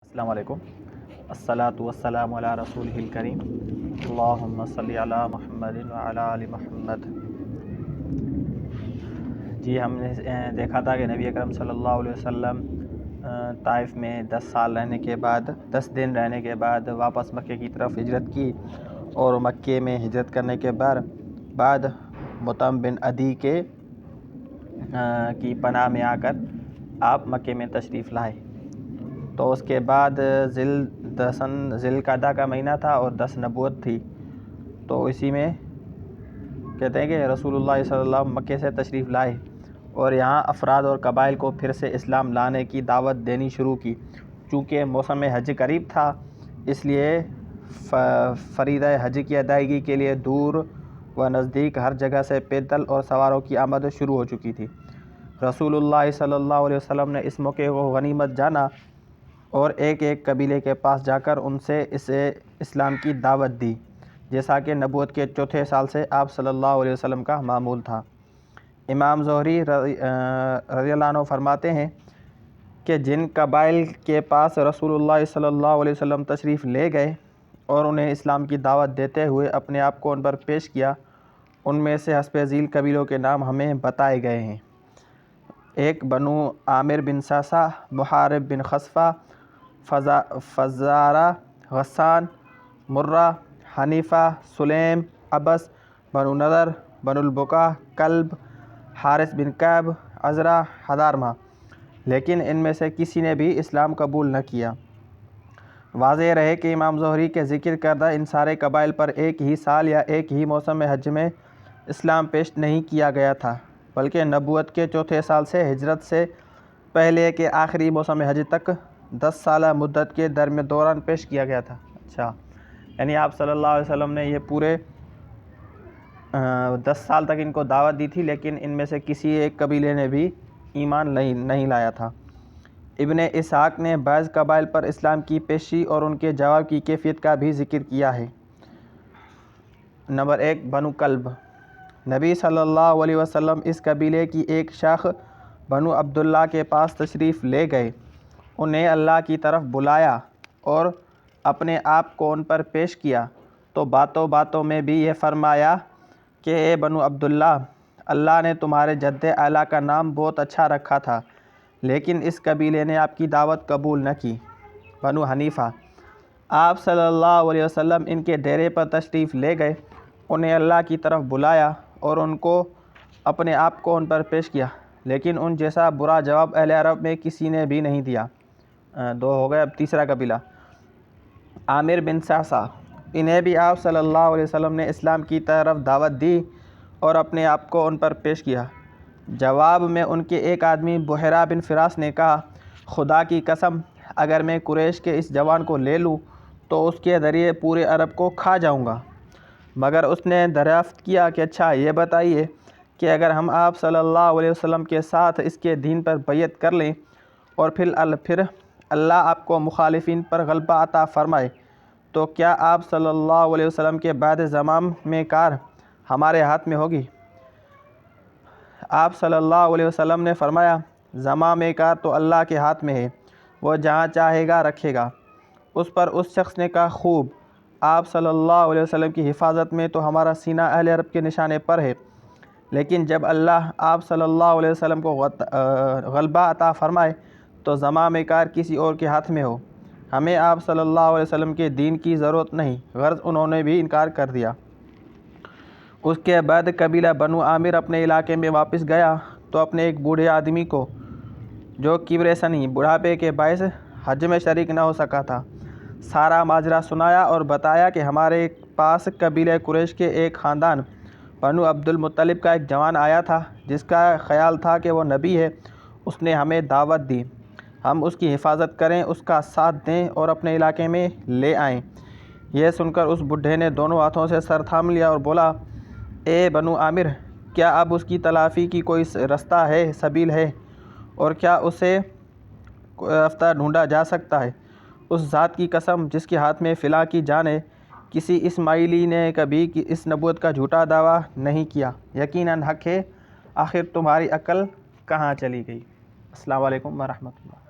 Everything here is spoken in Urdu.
السلام علیکم۔ الصلاۃ والسلام علی رسولہ الکریم، اللہم صلی علی محمد وعلی آل محمد۔ جی، ہم نے دیکھا تھا کہ نبی اکرم صلی اللہ علیہ وسلم طائف میں 10 سال رہنے کے بعد 10 دن رہنے کے بعد واپس مکے کی طرف ہجرت کی، اور مکے میں ہجرت کرنے کے بعد مطعم بن عدی کی پناہ میں آ کر آپ مکے میں تشریف لائے۔ تو اس کے بعد ذی القعدہ کا مہینہ تھا اور 10 نبوت تھی، تو اسی میں کہتے ہیں کہ رسول اللہ صلی اللہ علیہ وسلم مکے سے تشریف لائے اور یہاں افراد اور قبائل کو پھر سے اسلام لانے کی دعوت دینی شروع کی۔ چونکہ موسم حج قریب تھا، اس لیے فریضہ حج کی ادائیگی کے لیے دور و نزدیک ہر جگہ سے پیدل اور سواروں کی آمد شروع ہو چکی تھی۔ رسول اللہ صلی اللہ علیہ وسلم نے اس موقع کو غنیمت جانا اور ایک ایک قبیلے کے پاس جا کر ان سے اسلام کی دعوت دی، جیسا کہ نبوت کے چوتھے سال سے آپ صلی اللہ علیہ وسلم کا معمول تھا۔ امام زہری رضی اللہ عنہ فرماتے ہیں کہ جن قبائل کے پاس رسول اللہ صلی اللہ علیہ وسلم تشریف لے گئے اور انہیں اسلام کی دعوت دیتے ہوئے اپنے آپ کو ان پر پیش کیا، ان میں سے حسب ذیل قبیلوں کے نام ہمیں بتائے گئے ہیں: 1 بنو عامر بن ساسا، محارب بن خصفہ، فزارہ، غسان، مرہ، حنیفہ، سلیم، عبس، بنو نضر، بنو البقاع، کلب، حارث بن کعب، عزرہ، حضارمہ۔ لیکن ان میں سے کسی نے بھی اسلام قبول نہ کیا۔ واضح رہے کہ امام زہری کے ذکر کردہ ان سارے قبائل پر ایک ہی سال یا ایک ہی موسم حج میں اسلام پیش نہیں کیا گیا تھا، بلکہ نبوت کے چوتھے سال سے ہجرت سے پہلے کے آخری موسم حج تک 10 سالہ مدت کے دوران پیش کیا گیا تھا۔ اچھا، یعنی آپ صلی اللہ علیہ وسلم نے یہ پورے 10 سال تک ان کو دعوت دی تھی، لیکن ان میں سے کسی ایک قبیلے نے بھی ایمان نہیں لایا تھا۔ ابن اسحاق نے بعض قبائل پر اسلام کی پیشی اور ان کے جواب کی کیفیت کا بھی ذکر کیا ہے۔ نمبر 1، بنو کلب۔ نبی صلی اللہ علیہ وسلم اس قبیلے کی ایک شاخ بنو عبداللہ کے پاس تشریف لے گئے، انہیں اللہ کی طرف بلایا اور اپنے آپ کو ان پر پیش کیا، تو باتوں باتوں میں بھی یہ فرمایا کہ اے بنو عبداللہ، اللہ نے تمہارے جد اعلیٰ کا نام بہت اچھا رکھا تھا، لیکن اس قبیلے نے آپ کی دعوت قبول نہ کی۔ بنو حنیفہ۔ آپ صلی اللہ علیہ وسلم ان کے ڈیرے پر تشریف لے گئے، انہیں اللہ کی طرف بلایا اور اپنے آپ کو ان پر پیش کیا، لیکن ان جیسا برا جواب اہل عرب میں کسی نے بھی نہیں دیا۔ 2 ہو گئے۔ اب تیسرا قبیلہ، عامر بن ساسا۔ انہیں بھی آپ صلی اللہ علیہ وسلم نے اسلام کی طرف دعوت دی اور اپنے آپ کو ان پر پیش کیا۔ جواب میں ان کے ایک آدمی بحیرہ بن فراس نے کہا: خدا کی قسم، اگر میں قریش کے اس جوان کو لے لوں تو اس کے ذریعے پورے عرب کو کھا جاؤں گا۔ مگر اس نے دریافت کیا کہ اچھا یہ بتائیے کہ اگر ہم آپ صلی اللہ علیہ وسلم کے ساتھ اس کے دین پر بیعت کر لیں اور پھر اللہ آپ کو مخالفین پر غلبہ عطا فرمائے، تو کیا آپ صلی اللہ علیہ وسلم کے بعد زمام میں کار ہمارے ہاتھ میں ہوگی؟ آپ صلی اللہ علیہ وسلم نے فرمایا: زمام کار تو اللہ کے ہاتھ میں ہے، وہ جہاں چاہے گا رکھے گا۔ اس پر اس شخص نے کہا: خوب، آپ صلی اللہ علیہ وسلم کی حفاظت میں تو ہمارا سینہ اہل عرب کے نشانے پر ہے، لیکن جب اللہ آپ صلی اللہ علیہ وسلم کو غلبہ عطا فرمائے تو زمام کار کسی اور کے ہاتھ میں ہو، ہمیں آپ صلی اللہ علیہ وسلم کے دین کی ضرورت نہیں۔ غرض انہوں نے بھی انکار کر دیا۔ اس کے بعد قبیلہ بنو عامر اپنے علاقے میں واپس گیا تو اپنے ایک بوڑھے آدمی کو، جو کبر سنی بڑھاپے کے باعث حج میں شریک نہ ہو سکا تھا، سارا ماجرا سنایا اور بتایا کہ ہمارے پاس قبیلہ قریش کے ایک خاندان بنو عبد المطلب کا ایک جوان آیا تھا، جس کا خیال تھا کہ وہ نبی ہے۔ اس نے ہمیں دعوت دی، ہم اس کی حفاظت کریں، اس کا ساتھ دیں اور اپنے علاقے میں لے آئیں۔ یہ سن کر اس بڈھے نے دونوں ہاتھوں سے سر تھام لیا اور بولا: اے بنو عامر، کیا اب اس کی تلافی کی کوئی رستہ ہے، سبیل ہے، اور کیا اسے رفتہ ڈھونڈا جا سکتا ہے؟ اس ذات کی قسم جس کے ہاتھ میں فلاں کی جان ہے، کسی اسماعیلی نے کبھی اس نبوت کا جھوٹا دعویٰ نہیں کیا، یقیناً حق ہے، آخر تمہاری عقل کہاں چلی گئی؟ السلام علیکم ورحمۃ اللہ۔